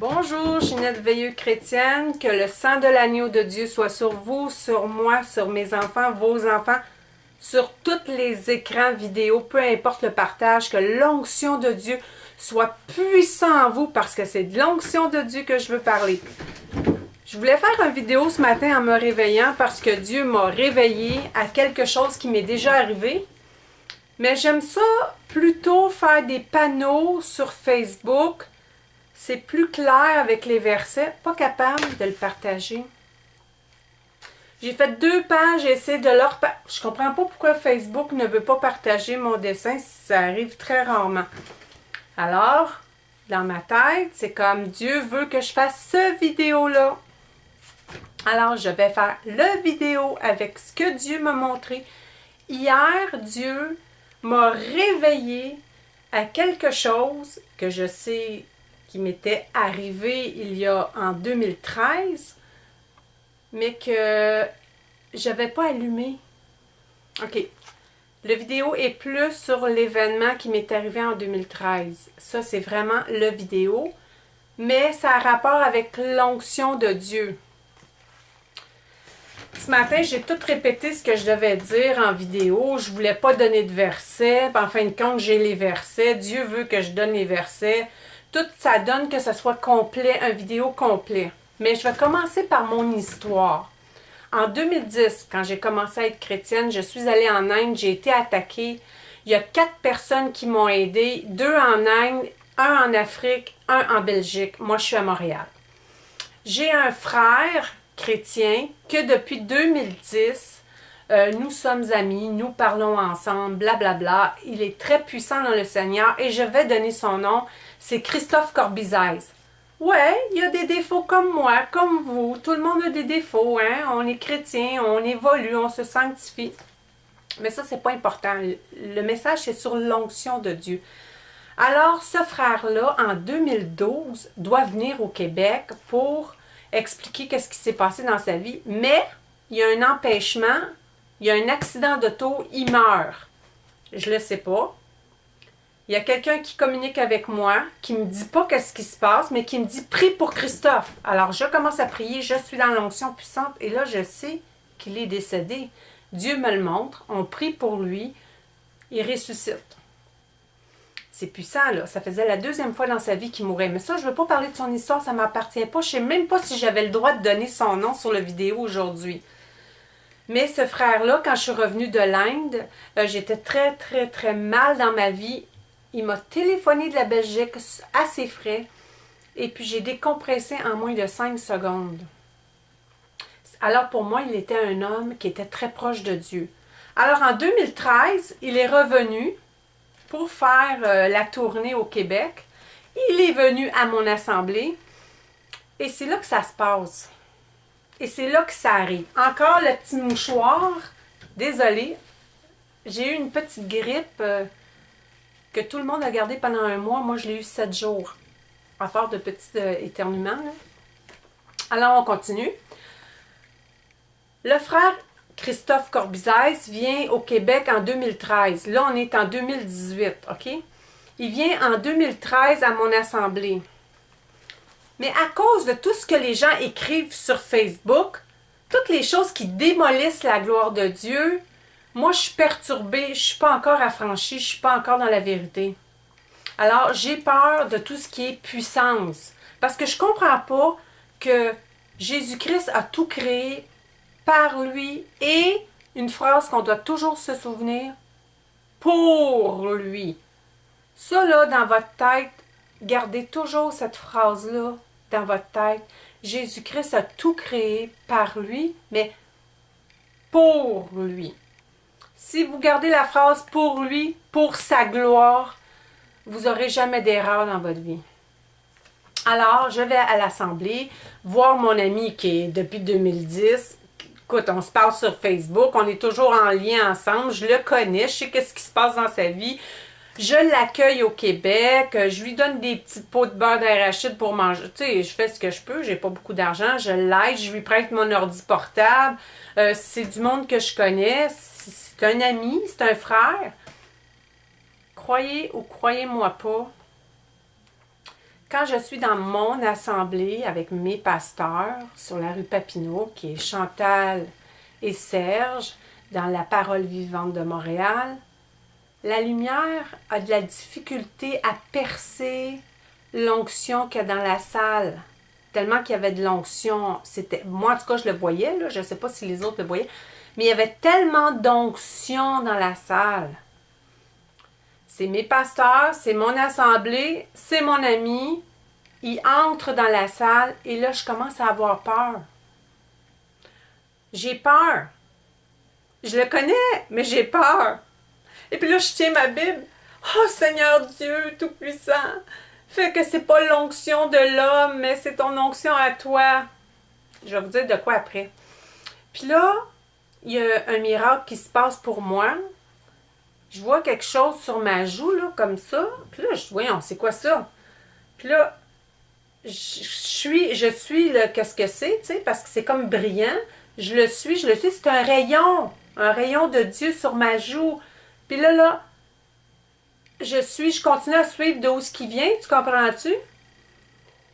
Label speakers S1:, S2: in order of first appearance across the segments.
S1: Bonjour, Ginette Veilleux chrétienne, que le sang de l'agneau de Dieu soit sur vous, sur moi, sur mes enfants, vos enfants, sur tous les écrans vidéo, peu importe le partage, que l'onction de Dieu soit puissant en vous parce que c'est de l'onction de Dieu que je veux parler. Je voulais faire une vidéo ce matin en me réveillant parce que Dieu m'a réveillée à quelque chose qui m'est déjà arrivé. Mais j'aime ça plutôt faire des panneaux sur Facebook. C'est plus clair avec les versets. Pas capable de le partager. J'ai fait 2 pages, j'ai essayé de leur... Je comprends pas pourquoi Facebook ne veut pas partager mon dessin. Ça arrive très rarement. Alors, dans ma tête, c'est comme Dieu veut que je fasse ce vidéo-là. Alors, je vais faire le vidéo avec ce que Dieu m'a montré. Hier, Dieu m'a réveillé à quelque chose que je sais qui m'était arrivé il y a en 2013, mais que je n'avais pas allumé. OK. Le vidéo est plus sur l'événement qui m'est arrivé en 2013. Ça, c'est vraiment le vidéo, mais ça a rapport avec l'onction de Dieu. Ce matin, j'ai tout répété ce que je devais dire en vidéo. Je voulais pas donner de versets. En fin de compte, j'ai les versets. Dieu veut que je donne les versets. Tout ça donne que ce soit complet, un vidéo complet. Mais je vais commencer par mon histoire. En 2010, quand j'ai commencé à être chrétienne, je suis allée en Inde, j'ai été attaquée. Il y a 4 personnes qui m'ont aidée, 2 en Inde, 1 en Afrique, 1 en Belgique. Moi, je suis à Montréal. J'ai un frère chrétien que depuis 2010, nous sommes amis, nous parlons ensemble, blablabla. Il est très puissant dans le Seigneur et je vais donner son nom. C'est Christophe Corbizaise. Ouais, il y a des défauts comme moi, comme vous. Tout le monde a des défauts, hein? On est chrétien, on évolue, on se sanctifie. Mais ça, c'est pas important. Le message, c'est sur l'onction de Dieu. Alors, ce frère-là, en 2012, doit venir au Québec pour expliquer qu'est-ce qui s'est passé dans sa vie. Mais, il y a un empêchement, il y a un accident d'auto, il meurt. Je le sais pas. Il y a quelqu'un qui communique avec moi, qui me dit pas qu'est-ce qui se passe, mais qui me dit « Prie pour Christophe ». Alors, je commence à prier, je suis dans l'onction puissante, et là, je sais qu'il est décédé. Dieu me le montre, on prie pour lui, il ressuscite. C'est puissant, là. Ça faisait la 2e fois dans sa vie qu'il mourait. Mais ça, je ne veux pas parler de son histoire, ça ne m'appartient pas. Je ne sais même pas si j'avais le droit de donner son nom sur la vidéo aujourd'hui. Mais ce frère-là, quand je suis revenue de l'Inde, j'étais très, très, très mal dans ma vie. Il m'a téléphoné de la Belgique à ses frais. Et puis, j'ai décompressé en moins de 5 secondes. Alors, pour moi, il était un homme qui était très proche de Dieu. Alors, en 2013, il est revenu pour faire la tournée au Québec. Il est venu à mon assemblée. Et c'est là que ça se passe. Et c'est là que ça arrive. Encore le petit mouchoir. Désolée. J'ai eu une petite grippe que tout le monde a gardée pendant 1 mois. Moi, je l'ai eu 7 jours. À part de petits éternuements. Là. Alors, on continue. Le frère Christophe Corbizaise vient au Québec en 2013. Là, on est en 2018, OK? Il vient en 2013 à mon assemblée. Mais à cause de tout ce que les gens écrivent sur Facebook, toutes les choses qui démolissent la gloire de Dieu, moi, je suis perturbée, je ne suis pas encore affranchie, je ne suis pas encore dans la vérité. Alors, j'ai peur de tout ce qui est puissance. Parce que je ne comprends pas que Jésus-Christ a tout créé par lui et une phrase qu'on doit toujours se souvenir, pour lui. Ça, là, dans votre tête, gardez toujours cette phrase-là dans votre tête. Jésus-Christ a tout créé par lui, mais pour lui. Si vous gardez la phrase pour lui, pour sa gloire, vous n'aurez jamais d'erreur dans votre vie. Alors, je vais à l'assemblée, voir mon ami qui est depuis 2010. Écoute, on se parle sur Facebook, on est toujours en lien ensemble, je le connais, je sais qu'est-ce qui se passe dans sa vie. Je l'accueille au Québec, je lui donne des petites pots de beurre d'arachide pour manger. Tu sais, je fais ce que je peux, j'ai pas beaucoup d'argent, je l'aide, je lui prête mon ordi portable. C'est du monde que je connais, c'est un ami, c'est un frère. Croyez ou croyez-moi pas, quand je suis dans mon assemblée avec mes pasteurs sur la rue Papineau, qui est Chantal et Serge, dans la Parole vivante de Montréal, la lumière a de la difficulté à percer l'onction qu'il y a dans la salle. Tellement qu'il y avait de l'onction. Moi, en tout cas, je le voyais, là. Je ne sais pas si les autres le voyaient. Mais il y avait tellement d'onction dans la salle. C'est mes pasteurs, c'est mon assemblée, c'est mon ami. Il entre dans la salle et là, je commence à avoir peur. J'ai peur. Je le connais, mais j'ai peur. Et puis là, je tiens ma Bible. Oh Seigneur Dieu Tout-Puissant, fais que c'est pas l'onction de l'homme, mais c'est ton onction à toi. Je vais vous dire de quoi après. Puis là, il y a un miracle qui se passe pour moi. Je vois quelque chose sur ma joue, là, comme ça. Puis là, je dis, voyons, c'est quoi ça? Puis là, je suis qu'est-ce que c'est, tu sais, parce que c'est comme brillant. Je le suis, c'est un rayon de Dieu sur ma joue. Puis là, je continue à suivre d'où ce qui vient, tu comprends-tu?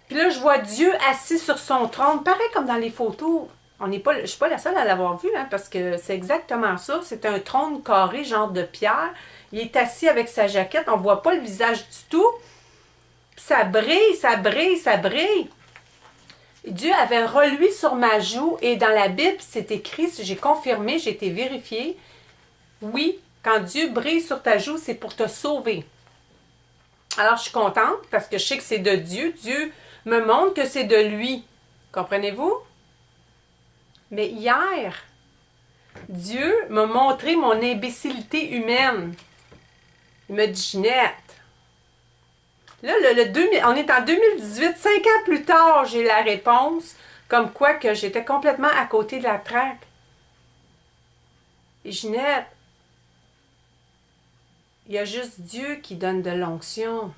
S1: Puis là, je vois Dieu assis sur son trône, pareil comme dans les photos. Je ne suis pas la seule à l'avoir vu, hein, parce que c'est exactement ça. C'est un trône carré, genre de pierre. Il est assis avec sa jaquette, on ne voit pas le visage du tout. Puis ça brille, ça brille, ça brille. Et Dieu avait relu sur ma joue, et dans la Bible, c'est écrit, j'ai confirmé, j'ai été vérifié. Oui, quand Dieu brille sur ta joue, c'est pour te sauver. Alors, je suis contente parce que je sais que c'est de Dieu. Dieu me montre que c'est de lui. Comprenez-vous? Mais hier, Dieu m'a montré mon imbécilité humaine. Il m'a dit, Ginette, là, on est en 2018, 5 ans plus tard, j'ai la réponse, comme quoi que j'étais complètement à côté de la traque. Et Ginette, il y a juste Dieu qui donne de l'onction.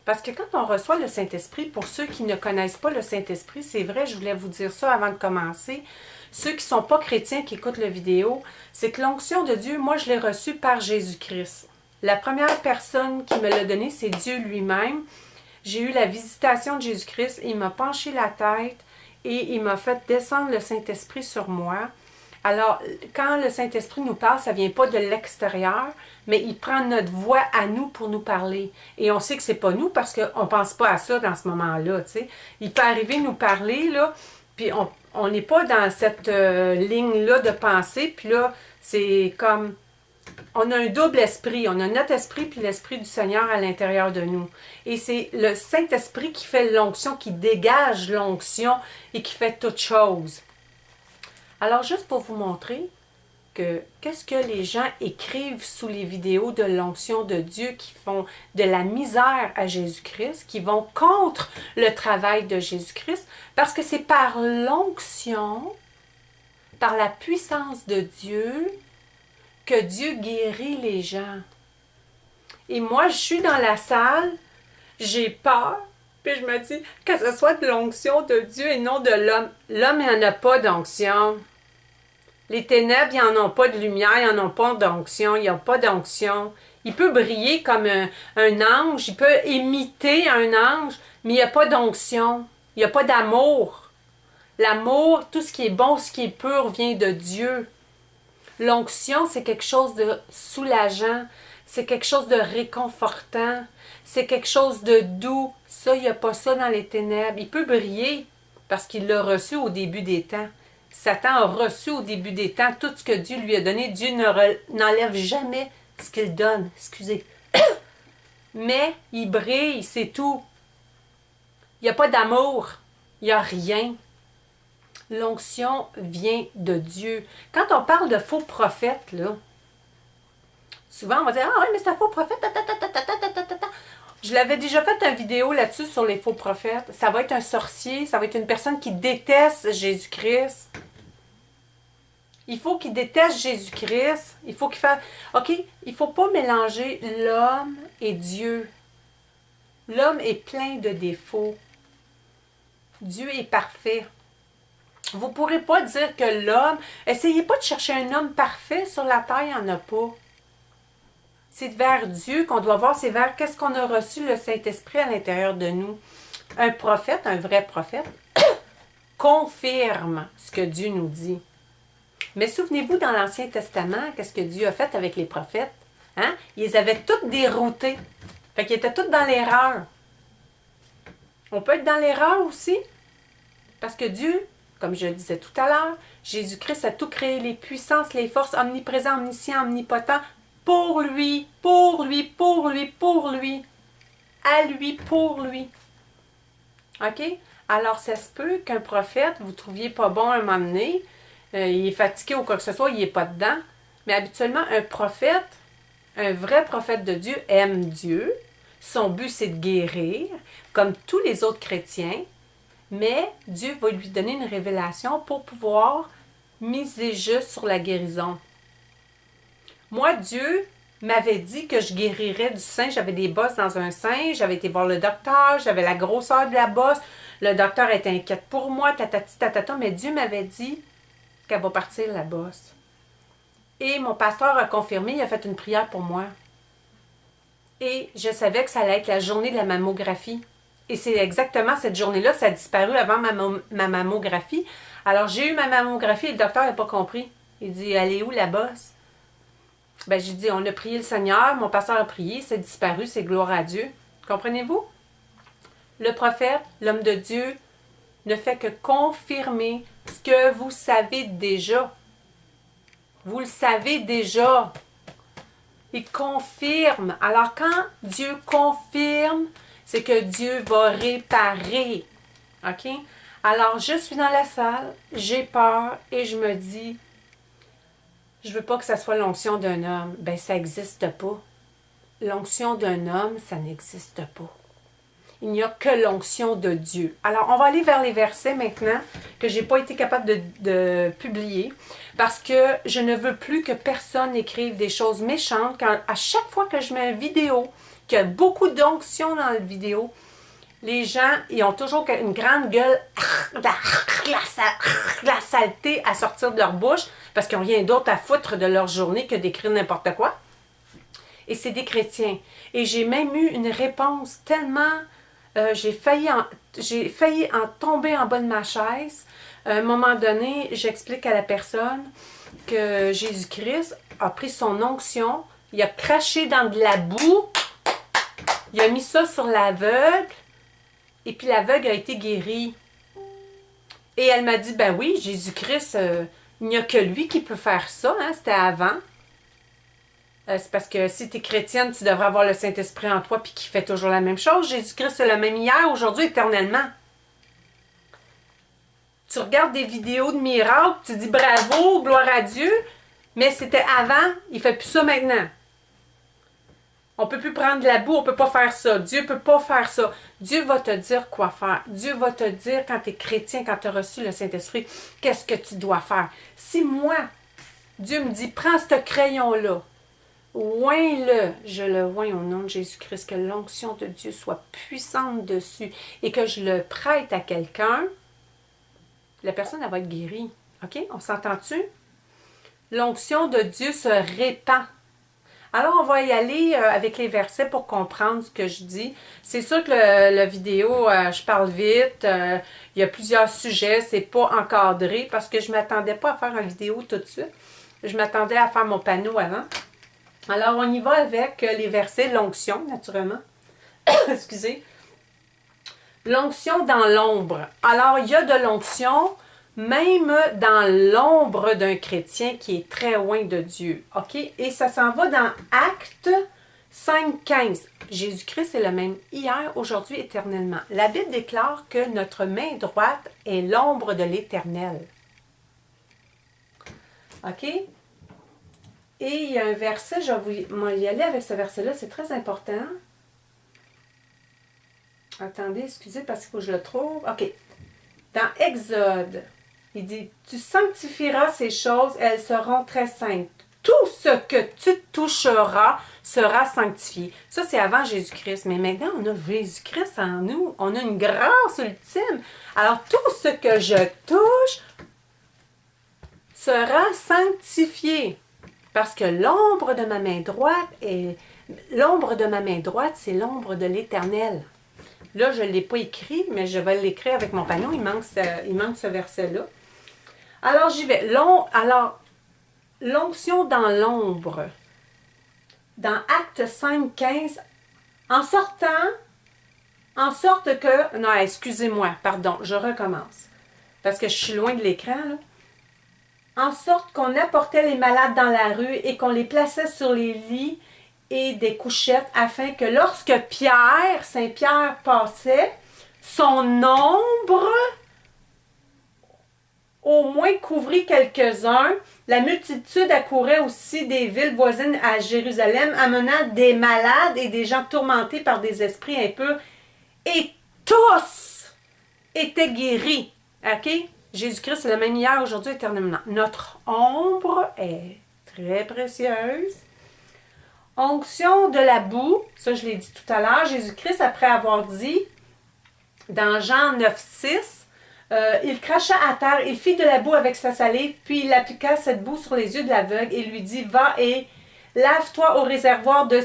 S1: Parce que quand on reçoit le Saint-Esprit, pour ceux qui ne connaissent pas le Saint-Esprit, c'est vrai, je voulais vous dire ça avant de commencer, ceux qui ne sont pas chrétiens, qui écoutent la vidéo, c'est que l'onction de Dieu, moi, je l'ai reçue par Jésus-Christ. La première personne qui me l'a donnée, c'est Dieu lui-même. J'ai eu la visitation de Jésus-Christ, il m'a penché la tête et il m'a fait descendre le Saint-Esprit sur moi. Alors, quand le Saint-Esprit nous parle, ça ne vient pas de l'extérieur, mais il prend notre voix à nous pour nous parler. Et on sait que c'est pas nous parce qu'on ne pense pas à ça dans ce moment-là, tu sais. Il peut arriver nous parler, là, puis on n'est pas dans cette ligne-là de pensée, puis là, c'est comme... On a un double esprit. On a notre esprit puis l'esprit du Seigneur à l'intérieur de nous. Et c'est le Saint-Esprit qui fait l'onction, qui dégage l'onction et qui fait toute chose. Alors, juste pour vous montrer que qu'est-ce que les gens écrivent sous les vidéos de l'onction de Dieu qui font de la misère à Jésus-Christ, qui vont contre le travail de Jésus-Christ, parce que c'est par l'onction, par la puissance de Dieu, que Dieu guérit les gens. Et moi, je suis dans la salle, j'ai peur, puis je me dis que ce soit de l'onction de Dieu et non de l'homme. L'homme, il n'y en a pas d'onction. Les ténèbres, ils n'en ont pas de lumière, ils n'en ont pas d'onction, il n'y a pas d'onction. Il peut briller comme un ange, il peut imiter un ange, mais il n'y a pas d'onction. Il n'y a pas d'amour. L'amour, tout ce qui est bon, ce qui est pur, vient de Dieu. L'onction, c'est quelque chose de soulageant, c'est quelque chose de réconfortant, c'est quelque chose de doux. Ça, il n'y a pas ça dans les ténèbres. Il peut briller parce qu'il l'a reçu au début des temps. Satan a reçu au début des temps tout ce que Dieu lui a donné. Dieu n'enlève jamais ce qu'il donne. Excusez. Mais il brille, c'est tout. Il n'y a pas d'amour. Il n'y a rien. L'onction vient de Dieu. Quand on parle de faux prophètes, là, souvent on va dire « Ah oui, mais c'est un faux prophète. » Je l'avais déjà fait une vidéo là-dessus sur les faux prophètes. Ça va être un sorcier, ça va être une personne qui déteste Jésus-Christ. Il faut qu'il déteste Jésus-Christ. Il faut qu'il fasse... OK, il ne faut pas mélanger l'homme et Dieu. L'homme est plein de défauts. Dieu est parfait. Vous ne pourrez pas dire que l'homme... Essayez pas de chercher un homme parfait sur la terre, il n'y en a pas. C'est vers Dieu qu'on doit voir, c'est vers qu'est-ce qu'on a reçu le Saint-Esprit à l'intérieur de nous. Un prophète, un vrai prophète, confirme ce que Dieu nous dit. Mais souvenez-vous, dans l'Ancien Testament, qu'est-ce que Dieu a fait avec les prophètes? Hein? Ils les avaient tous déroutés. Fait qu'ils étaient tous dans l'erreur. On peut être dans l'erreur aussi. Parce que Dieu, comme je le disais tout à l'heure, Jésus-Christ a tout créé, les puissances, les forces, omniprésent, omniscient, omnipotent, pour lui, pour lui, pour lui, pour lui. À lui, pour lui. OK? Alors, ça se peut qu'un prophète, vous ne trouviez pas bon à un moment donné, il est fatigué ou quoi que ce soit, il n'est pas dedans. Mais habituellement, un prophète, un vrai prophète de Dieu, aime Dieu. Son but, c'est de guérir, comme tous les autres chrétiens. Mais Dieu va lui donner une révélation pour pouvoir miser juste sur la guérison. Moi, Dieu m'avait dit que je guérirais du sein. J'avais des bosses dans un sein. J'avais été voir le docteur. J'avais la grosseur de la bosse. Le docteur était inquiète pour moi. Tatati, tatata. Mais Dieu m'avait dit qu'elle va partir la bosse. Et mon pasteur a confirmé. Il a fait une prière pour moi. Et je savais que ça allait être la journée de la mammographie. Et c'est exactement cette journée-là que ça a disparu avant ma mammographie. Alors, j'ai eu ma mammographie et le docteur n'a pas compris. Il dit, elle est où la bosse? Ben, j'ai dit, on a prié le Seigneur, mon pasteur a prié, c'est disparu, c'est gloire à Dieu. Comprenez-vous? Le prophète, l'homme de Dieu, ne fait que confirmer ce que vous savez déjà. Vous le savez déjà. Il confirme. Alors, quand Dieu confirme, c'est que Dieu va réparer. OK? Alors, je suis dans la salle, j'ai peur et je me dis, je veux pas que ça soit l'onction d'un homme. Ben, ça n'existe pas. L'onction d'un homme, ça n'existe pas. Il n'y a que l'onction de Dieu. Alors, on va aller vers les versets maintenant que je n'ai pas été capable de publier parce que je ne veux plus que personne écrive des choses méchantes. Quand, à chaque fois que je mets une vidéo, qu'il y a beaucoup d'onction dans la vidéo, les gens, ils ont toujours une grande gueule, la saleté à sortir de leur bouche parce qu'ils n'ont rien d'autre à foutre de leur journée que d'écrire n'importe quoi. Et c'est des chrétiens. Et j'ai même eu une réponse tellement... j'ai failli en tomber en bas de ma chaise. À un moment donné, j'explique à la personne que Jésus-Christ a pris son onction, il a craché dans de la boue, il a mis ça sur l'aveugle, et puis l'aveugle a été guéri. Et elle m'a dit, ben oui, Jésus-Christ, il n'y a que lui qui peut faire ça, hein, c'était avant. C'est parce que si tu es chrétienne, tu devrais avoir le Saint-Esprit en toi puis qui fait toujours la même chose. Jésus-Christ, c'est le même hier, aujourd'hui, éternellement. Tu regardes des vidéos de miracles, tu dis bravo, gloire à Dieu, mais c'était avant, il ne fait plus ça maintenant. On ne peut plus prendre de la boue, on ne peut pas faire ça. Dieu ne peut pas faire ça. Dieu va te dire quoi faire. Dieu va te dire quand tu es chrétien, quand tu as reçu le Saint-Esprit, qu'est-ce que tu dois faire. Si moi, Dieu me dit, prends ce crayon-là, oins-le, je le oins au nom de Jésus-Christ, que l'onction de Dieu soit puissante dessus et que je le prête à quelqu'un, la personne, elle va être guérie. OK? On s'entend-tu? L'onction de Dieu se répand. Alors, on va y aller avec les versets pour comprendre ce que je dis. C'est sûr que la vidéo, je parle vite. Il y a plusieurs sujets. C'est pas encadré parce que je ne m'attendais pas à faire une vidéo tout de suite. Je m'attendais à faire mon panneau avant. Alors, on y va avec les versets, l'onction, naturellement. Excusez. L'onction dans l'ombre. Alors, il y a de l'onction, même dans l'ombre d'un chrétien qui est très loin de Dieu. OK? Et ça s'en va dans Actes 5,15. Jésus-Christ est le même hier, aujourd'hui, éternellement. La Bible déclare que notre main droite est l'ombre de l'Éternel. OK? Et il y a un verset, je vais y aller avec ce verset-là, c'est très important. Attendez, excusez, parce qu'il faut que je le trouve. OK. Dans Exode, il dit, « Tu sanctifieras ces choses, elles seront très saintes. Tout ce que tu toucheras sera sanctifié. » Ça, c'est avant Jésus-Christ. Mais maintenant, on a Jésus-Christ en nous. On a une grâce ultime. Alors, tout ce que je touche sera sanctifié. Parce que l'ombre de ma main droite est L'ombre de ma main droite, c'est l'ombre de l'Éternel. Là, je ne l'ai pas écrit, mais je vais l'écrire avec mon panneau. Il manque ce verset-là. Alors, j'y vais. L'onction dans l'ombre. Dans Acte 5, 15, en sorte que... Non, excusez-moi, pardon, je recommence. Parce que je suis loin de l'écran, là. En sorte qu'on apportait les malades dans la rue et qu'on les plaçait sur les lits et des couchettes, afin que lorsque Saint Pierre passait, son ombre au moins couvrit quelques-uns. La multitude accourait aussi des villes voisines à Jérusalem, amenant des malades et des gens tourmentés par des esprits impurs. Et tous étaient guéris. OK? Jésus-Christ est le même hier, aujourd'hui, éternellement. Notre ombre est très précieuse. Onction de la boue, ça je l'ai dit tout à l'heure. Jésus-Christ, après avoir dit, dans Jean 9, 6, il cracha à terre, il fit de la boue avec sa salive, puis il appliqua cette boue sur les yeux de l'aveugle et lui dit, va et lave-toi au réservoir de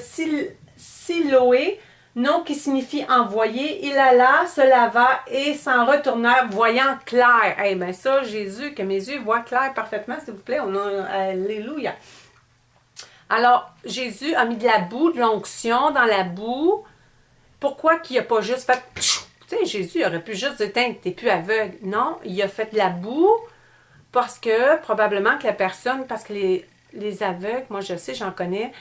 S1: Siloé, nom qui signifie envoyé. Il alla, se lava et s'en retourna, voyant clair. Eh bien ça, Jésus, que mes yeux voient clair parfaitement, s'il vous plaît. Alléluia. Alors, Jésus a mis de la boue, de l'onction dans la boue. Pourquoi qu'il n'a pas juste fait... Tu sais, Jésus aurait pu juste dire, t'es plus aveugle. Non, il a fait de la boue parce que, probablement que la personne, parce que les aveugles, moi je sais, j'en connais,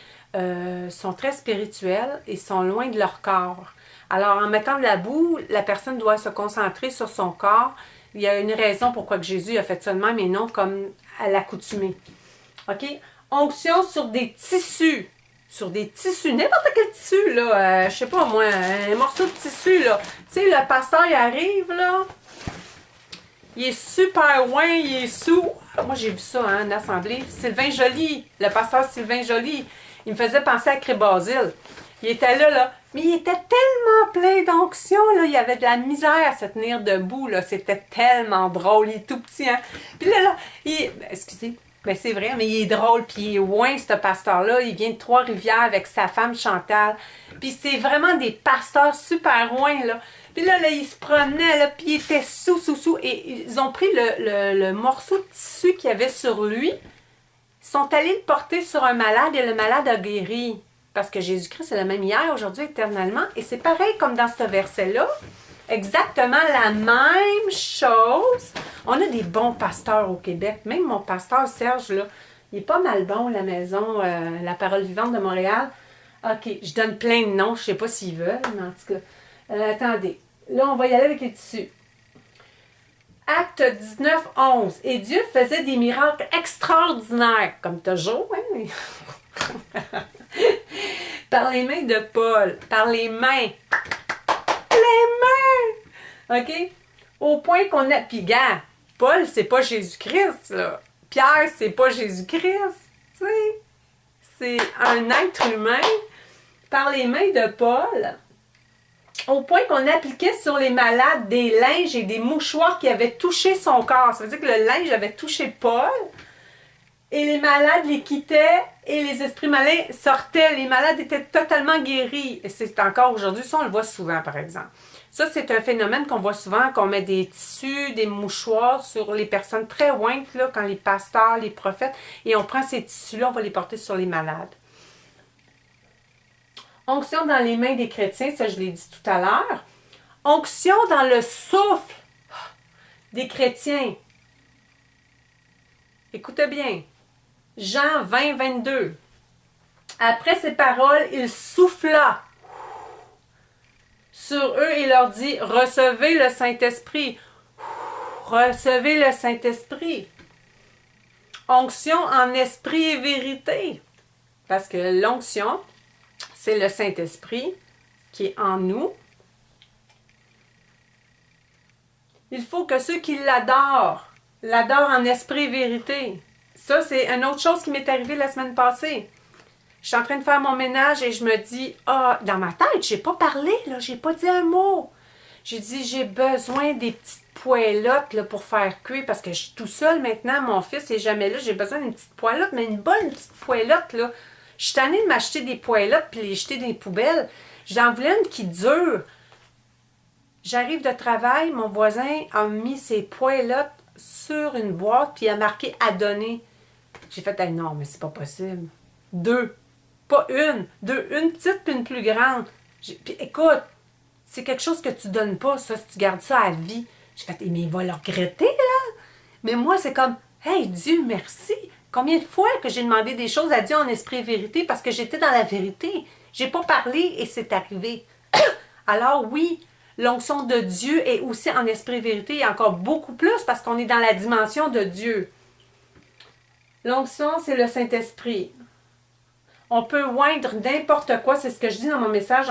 S1: sont très spirituels et sont loin de leur corps. Alors, en mettant de la boue, la personne doit se concentrer sur son corps. Il y a une raison pourquoi que Jésus a fait ça de même et non comme à l'accoutumée. OK? Onction sur des tissus. Sur des tissus, n'importe quel tissu, là. Je sais pas moi, un morceau de tissu, là. Tu sais, le pasteur, il arrive, là. Il est super loin, il est sous. Moi, j'ai vu ça, hein, en assemblée. Sylvain Joly, le pasteur Sylvain Joly. Il me faisait penser à Cré-Basile. Il était là. Mais il était tellement plein d'onction, là. Il avait de la misère à se tenir debout, là. C'était tellement drôle. Il est tout petit, hein. Puis là, excusez. Ben c'est vrai, mais il est drôle, puis il est loin, ce pasteur-là. Il vient de Trois-Rivières avec sa femme Chantal. Puis c'est vraiment des pasteurs super loin, là. Puis là, il se promenait, là, puis il était sous. Et ils ont pris le morceau de tissu qu'il y avait sur lui. Ils sont allés le porter sur un malade et le malade a guéri. Parce que Jésus-Christ est le même hier, aujourd'hui, éternellement. Et c'est pareil comme dans ce verset-là. Exactement la même chose. On a des bons pasteurs au Québec. Même mon pasteur Serge, là, il est pas mal bon, la maison, la Parole vivante de Montréal. OK, je donne plein de noms. Je ne sais pas s'ils veulent, mais en tout cas. Attendez. Là, on va y aller avec les tissus. Acte 19, 11. Et Dieu faisait des miracles extraordinaires, comme toujours, hein? Par les mains de Paul. Par les mains. OK? Au point qu'on a... Puis, gars, Paul, c'est pas Jésus-Christ, là. Pierre, c'est pas Jésus-Christ, tu sais. C'est un être humain par les mains de Paul. Au point qu'on appliquait sur les malades des linges et des mouchoirs qui avaient touché son corps. Ça veut dire que le linge avait touché Paul. Et les malades les quittaient et les esprits malins sortaient. Les malades étaient totalement guéris. Et c'est encore aujourd'hui, ça on le voit souvent par exemple. Ça c'est un phénomène qu'on voit souvent, qu'on met des tissus, des mouchoirs sur les personnes très ointes, là, quand les pasteurs, les prophètes, et on prend ces tissus-là, on va les porter sur les malades. Onction dans les mains des chrétiens, ça je l'ai dit tout à l'heure. Onction dans le souffle des chrétiens. Écoutez bien. Jean 20, 22. Après ces paroles, il souffla sur eux et leur dit, recevez le Saint-Esprit. Recevez le Saint-Esprit. Onction en esprit et vérité. Parce que l'onction, c'est le Saint-Esprit qui est en nous. Il faut que ceux qui l'adorent en esprit et vérité. Ça, c'est une autre chose qui m'est arrivée la semaine passée. Je suis en train de faire mon ménage et je me dis, dans ma tête, j'ai pas parlé, là, j'ai pas dit un mot. J'ai dit, j'ai besoin des petites poêlottes là, pour faire cuire parce que je suis tout seul maintenant, mon fils est jamais là, j'ai besoin d'une petite poêlotte, mais une bonne petite poêlotte, là. Je suis tannée de m'acheter des poêlottes puis les jeter dans les poubelles. J'en voulais une qui dure. J'arrive de travail, mon voisin a mis ses poêlottes sur une boîte puis il a marqué à donner. J'ai fait, hey, non, mais c'est pas possible. 2. Pas une. 2. Une petite puis une plus grande. Puis écoute, c'est quelque chose que tu donnes pas, ça, si tu gardes ça à vie. J'ai fait, mais il va le regretter, là. Mais moi, c'est comme, hey, Dieu, merci. Combien de fois que j'ai demandé des choses à Dieu en esprit et vérité parce que j'étais dans la vérité. J'ai pas parlé et c'est arrivé. Alors oui, l'onction de Dieu est aussi en esprit et vérité et encore beaucoup plus parce qu'on est dans la dimension de Dieu. L'onction, c'est le Saint-Esprit. On peut oindre n'importe quoi, c'est ce que je dis dans mon message.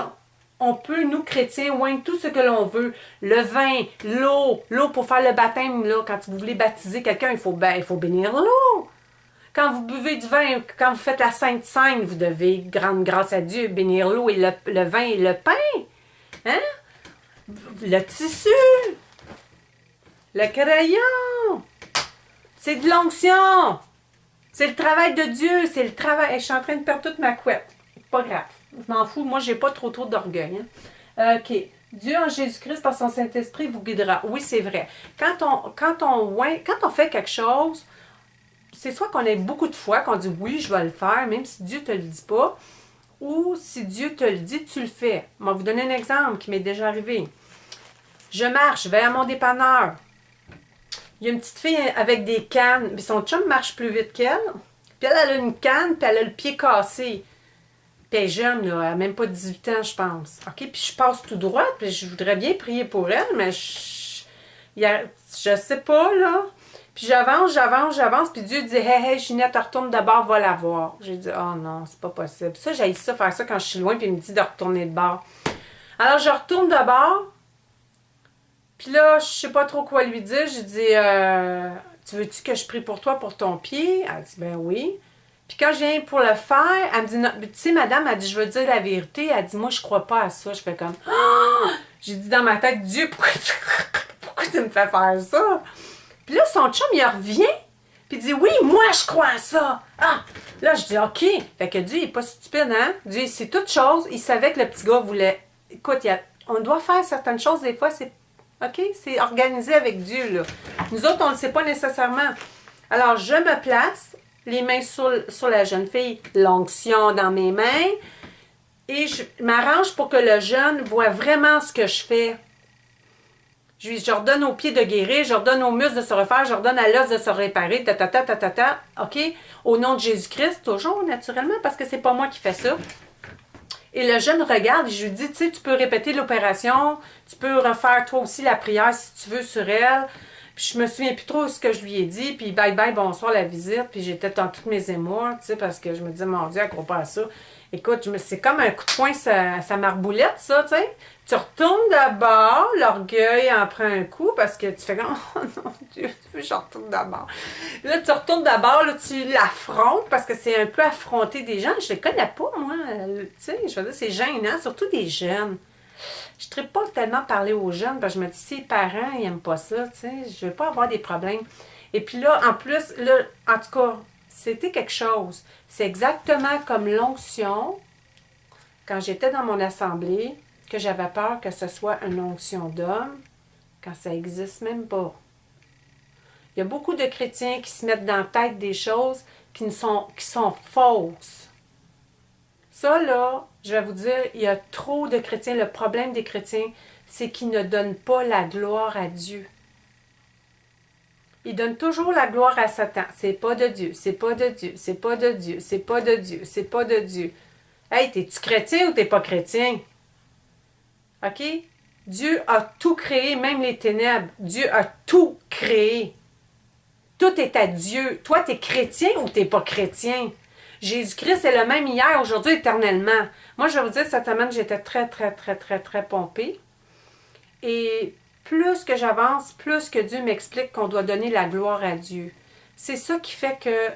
S1: On peut, nous chrétiens, oindre tout ce que l'on veut. Le vin, l'eau pour faire le baptême, là, quand vous voulez baptiser quelqu'un, il faut bénir l'eau. Quand vous buvez du vin, quand vous faites la Sainte Seine, vous devez, grande grâce à Dieu, bénir l'eau et le vin et le pain. Hein? Le tissu, le crayon. C'est de l'onction. C'est le travail de Dieu, c'est le travail. Je suis en train de perdre toute ma couette. Pas grave. Je m'en fous. Moi, j'ai pas trop d'orgueil. Hein? OK. Dieu en Jésus-Christ, par son Saint-Esprit, vous guidera. Oui, c'est vrai. Quand on fait quelque chose, c'est soit qu'on ait beaucoup de foi, qu'on dit oui, je vais le faire, même si Dieu te le dit pas, ou si Dieu te le dit, tu le fais. Je vais vous donner un exemple qui m'est déjà arrivé. Je marche, je vais à mon dépanneur. Il y a une petite fille avec des cannes, mais son chum marche plus vite qu'elle. Puis elle a une canne, puis elle a le pied cassé. Puis elle est jeune, là, elle n'a même pas 18 ans, je pense. OK, puis je passe tout droit, puis je voudrais bien prier pour elle, mais je sais pas, là. Puis j'avance, puis Dieu dit « Hey, Ginette, retourne d'abord, va la voir. » J'ai dit « Oh non, c'est pas possible. » Ça, j'haïs ça, faire ça quand je suis loin, puis il me dit de retourner de bord. Alors, je retourne d'abord. Puis là, je sais pas trop quoi lui dire. J'ai dit tu veux-tu que je prie pour toi, pour ton pied? Elle dit, ben oui. Puis quand je viens pour le faire, elle me dit, tu sais, madame, elle dit, je veux dire la vérité. Elle dit, moi, je crois pas à ça. Je fais comme, ah! J'ai dit dans ma tête, Dieu, pourquoi tu me fais faire ça? Puis là, son chum, il revient. Puis il dit, oui, moi, je crois à ça. Ah! Là, je dis, OK. Fait que Dieu, il est pas stupide, hein? Dieu, c'est toute chose. Il savait que le petit gars voulait. Écoute, on doit faire certaines choses, des fois, c'est OK? C'est organisé avec Dieu, là. Nous autres, on ne le sait pas nécessairement. Alors, je me place, les mains sur la jeune fille, l'onction dans mes mains, et je m'arrange pour que le jeune voit vraiment ce que je fais. Je ordonne aux pieds de guérir, je ordonne aux muscles de se refaire, je ordonne à l'os de se réparer, OK? Au nom de Jésus-Christ, toujours, naturellement, parce que c'est pas moi qui fais ça. Et le jeune regarde et je lui dis, tu sais, tu peux répéter l'opération, tu peux refaire toi aussi la prière si tu veux sur elle. Puis je me souviens plus trop de ce que je lui ai dit, puis bye bye, bonsoir la visite, puis j'étais dans toutes mes émois, tu sais, parce que je me disais, mon Dieu, elle croit pas à ça. Écoute, c'est comme un coup de poing, ça marboulette, ça, tu sais. Tu retournes d'abord, l'orgueil en prend un coup, parce que tu fais comme, oh non, Dieu, je retourne d'abord. Là, tu retournes d'abord, là, tu l'affrontes, parce que c'est un peu affronter des gens. Je les connais pas, moi, tu sais, je veux dire, c'est gênant, surtout des jeunes. Je ne pas tellement parler aux jeunes, parce que je me dis, si les parents, ils n'aiment pas ça, tu sais, je veux pas avoir des problèmes. Et puis là, en plus, là, en tout cas, c'était quelque chose. C'est exactement comme l'onction, quand j'étais dans mon assemblée, que j'avais peur que ce soit une onction d'homme, quand ça n'existe même pas. Il y a beaucoup de chrétiens qui se mettent dans la tête des choses qui sont fausses. Ça, là, je vais vous dire, il y a trop de chrétiens. Le problème des chrétiens, c'est qu'ils ne donnent pas la gloire à Dieu. Ils donnent toujours la gloire à Satan. C'est pas de Dieu, c'est pas de Dieu, c'est pas de Dieu, c'est pas de Dieu, c'est pas de Dieu. Hey, t'es-tu chrétien ou t'es pas chrétien? OK? Dieu a tout créé, même les ténèbres. Dieu a tout créé. Tout est à Dieu. Toi, t'es chrétien ou t'es pas chrétien? Jésus-Christ est le même hier, aujourd'hui, éternellement. Moi, je vais vous dire, cette semaine, j'étais très, très, très, très, très pompée. Et plus que j'avance, plus que Dieu m'explique qu'on doit donner la gloire à Dieu. C'est ça qui fait que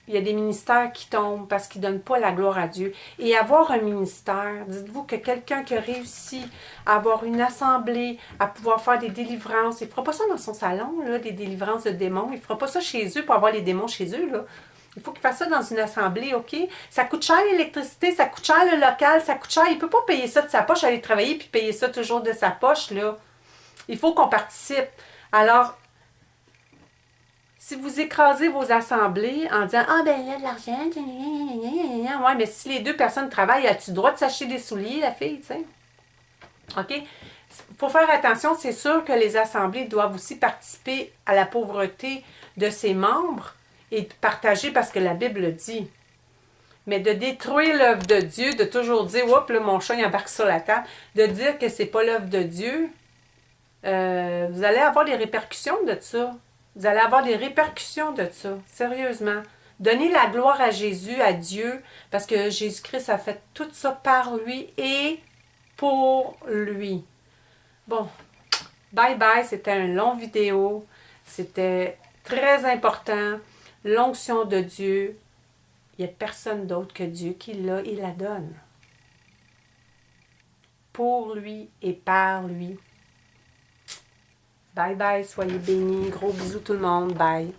S1: il y a des ministères qui tombent parce qu'ils ne donnent pas la gloire à Dieu. Et avoir un ministère, dites-vous que quelqu'un qui a réussi à avoir une assemblée, à pouvoir faire des délivrances, il ne fera pas ça dans son salon, là, des délivrances de démons. Il ne fera pas ça chez eux pour avoir les démons chez eux, là. Il faut qu'il fasse ça dans une assemblée, OK? Ça coûte cher l'électricité, ça coûte cher le local, ça coûte cher. Il ne peut pas payer ça de sa poche, aller travailler puis payer ça toujours de sa poche, là. Il faut qu'on participe. Alors, si vous écrasez vos assemblées en disant ah ben il y a de l'argent, ouais, mais si les deux personnes travaillent, as-tu le droit de s'acheter des souliers, la fille, tu sais? OK? Il faut faire attention, c'est sûr que les assemblées doivent aussi participer à la pauvreté de ses membres et partager parce que la Bible le dit. Mais de détruire l'œuvre de Dieu, de toujours dire oups, là, mon chat il embarque sur la table, de dire que c'est pas l'œuvre de Dieu, vous allez avoir des répercussions de ça. Vous allez avoir des répercussions de ça, sérieusement. Donnez la gloire à Jésus, à Dieu, parce que Jésus-Christ a fait tout ça par lui et pour lui. Bon, bye bye, c'était une longue vidéo. C'était très important. L'onction de Dieu, il n'y a personne d'autre que Dieu qui l'a et la donne. Pour lui et par lui. Bye bye, soyez bénis. Gros bisous tout le monde. Bye.